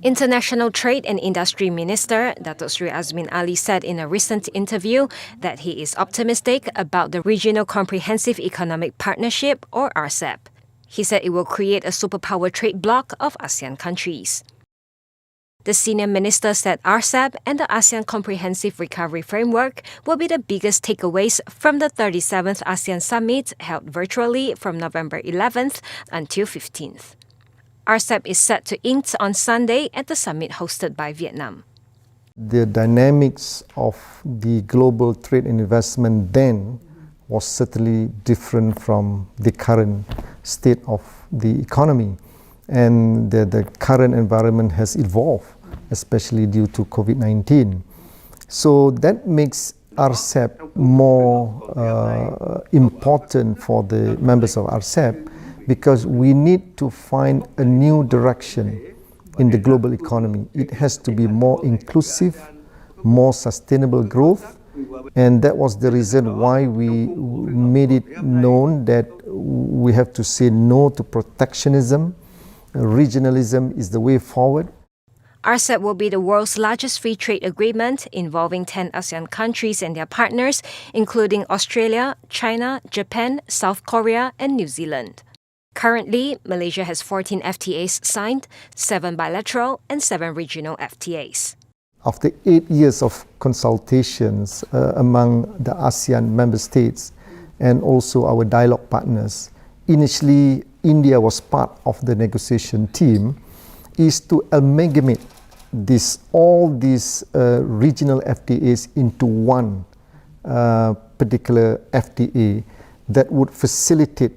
International Trade and Industry Minister Datuk Sri Azmin Ali said in a recent interview that he is optimistic about the Regional Comprehensive Economic Partnership, or RCEP. He said it will create a superpower trade bloc of ASEAN countries. The senior minister said RCEP and the ASEAN Comprehensive Recovery Framework will be the biggest takeaways from the 37th ASEAN Summit held virtually from November 11th until 15th. RCEP is set to ink on Sunday at the summit hosted by Vietnam. The dynamics of the global trade and investment then was certainly different from the current state of the economy. And the current environment has evolved, especially due to COVID-19. So that makes RCEP more important for the members of RCEP, because we need to find a new direction in the global economy. It has to be more inclusive, more sustainable growth, and that was the reason why we made it known that we have to say no to protectionism. Regionalism is the way forward. RCEP will be the world's largest free trade agreement involving 10 ASEAN countries and their partners, including Australia, China, Japan, South Korea, and New Zealand. Currently, Malaysia has 14 FTAs signed, 7 bilateral and 7 regional FTAs. After 8 years of consultations among the ASEAN member states and also our dialogue partners, initially India was part of the negotiation team, is to amalgamate all these regional FTAs into one particular FTA that would facilitate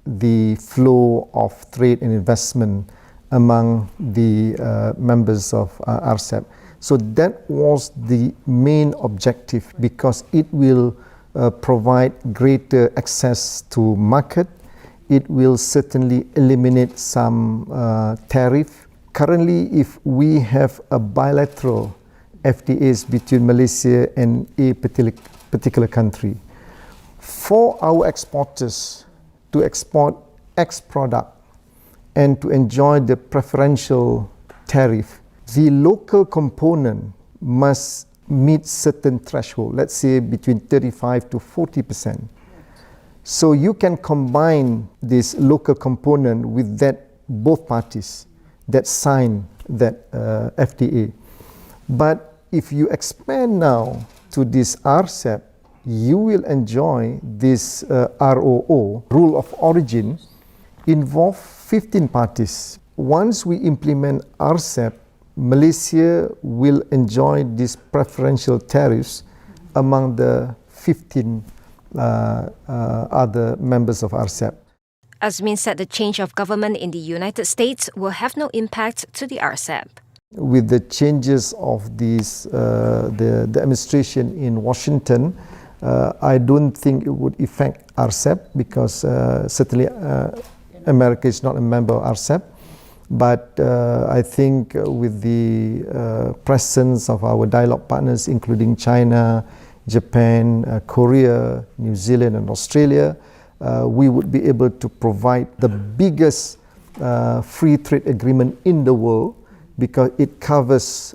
the flow of trade and investment among the members of RCEP. So that was the main objective, because it will provide greater access to market. It will certainly eliminate some tariff. Currently, if we have a bilateral FTAs between Malaysia and a particular country, for our exporters to export X product and to enjoy the preferential tariff, the local component must meet certain threshold, let's say between 35 to 40%. So you can combine this local component with that both parties that sign that FTA. But if you expand now to this RCEP, you will enjoy this ROO, rule of origin, involve 15 parties. Once we implement RCEP, Malaysia will enjoy these preferential tariffs among the 15 other members of RCEP. Azmin said the change of government in the United States will have no impact to the RCEP. With the changes of these, the administration in Washington, I don't think it would affect RCEP, because certainly America is not a member of RCEP. But I think with the presence of our dialogue partners, including China, Japan, Korea, New Zealand, and Australia, we would be able to provide the biggest free trade agreement in the world, because it covers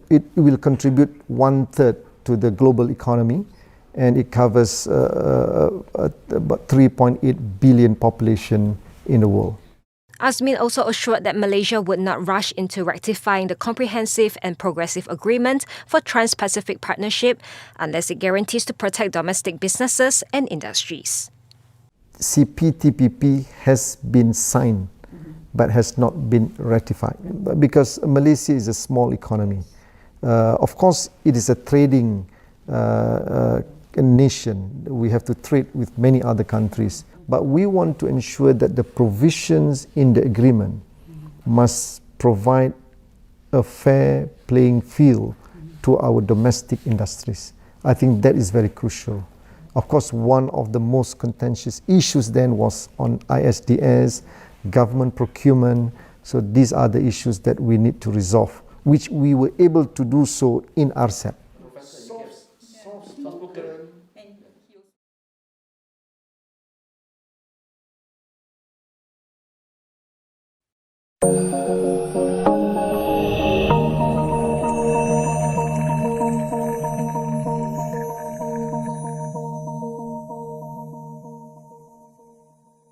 it will contribute 1/3 to the global economy, and it covers about 3.8 billion population in the world. Azmin also assured that Malaysia would not rush into rectifying the Comprehensive and Progressive Agreement for Trans-Pacific Partnership unless it guarantees to protect domestic businesses and industries. CPTPP has been signed but has not been ratified, because Malaysia is a small economy. Of course, it is a trading nation. We have to trade with many other countries. But we want to ensure that the provisions in the agreement must provide a fair playing field to our domestic industries. I think that is very crucial. Of course, one of the most contentious issues then was on ISDS, government procurement. So these are the issues that we need to resolve, which we were able to do so in RCEP. you.